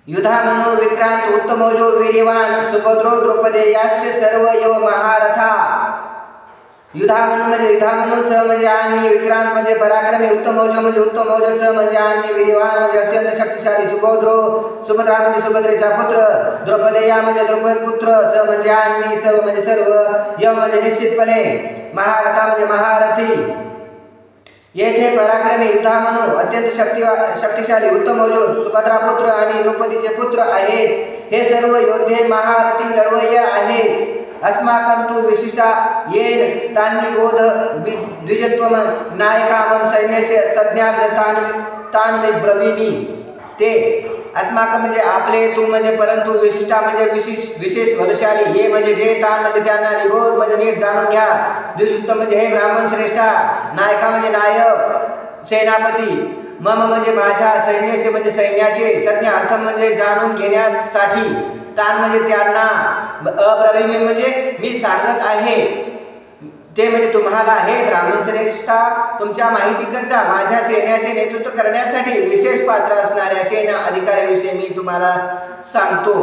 युधामनो विक्रांत उत्तमोजो वीर्यवान सुभद्रो द्रौपदेयाश्च सर्व यव महारथा। युधामनु म्हणजे युधामनुच म्हणजे आणि विक्रांत म्हणजे पराक्रमी, उत्तमोजो म्हणजे उत्तमोजच म्हणजे आणि वीर्यवान म्हणजे अत्यंत शक्तिशाली, सुभद्रा म्हणजे सुभद्रेचा पुत्र, द्रौपदेया म्हणजे द्रौपद पुत्र म्हणजे आणि सर्व म्हणजे सर्व, यव म्हणजे निश्चितपणे, महारथा म्हणजे महारथी। येथे पराक्रमी युधामनु अत्यंत शक्तिशाली, उत्तमोजो सुभद्रा पुत्र आणि द्रौपदीचे पुत्र आहेत। हे सर्व योद्धे महारथी लढवय्या आहेत। अस्माकं तु विशिष्टा येन तान्नि बोध द्विजत्वम नायकामं सैन्यस्य संज्ञार्थान मे ब्रवीमि। ते अस्माकं म्हणजे आपले, तू म्हणजे परंतु, विशिष्टा म्हणजे विशेष बलशाली, ये म्हणजे जे, तान म्हणजे त्यांना, निबोध म्हणजे नीट जाणून घ्या, द्विजोत्तम म्हणजे हे ब्राह्मण श्रेष्ठा, नायका म्हणजे नायक सेनापती, मम म्हणजे माझ्या, सैन्याचे म्हणजे सैन्याचे, संज्ञार्थम म्हणजे जाणून घेण्यासाठी, तान म्हणजे त्यांना, अब्रवीमी म्हणजे मी सांगत आहे, ते म्हणजे तुम्हाला, हे ब्राह्मण श्रेष्ठा तुमच्या माहितीकरता माझ्या सैन्याचे नेतृत्व करण्यासाठी विशेष पात्र असणाऱ्या सेना अधिकाऱ्याविषयी मी तुम्हाला सांगतो।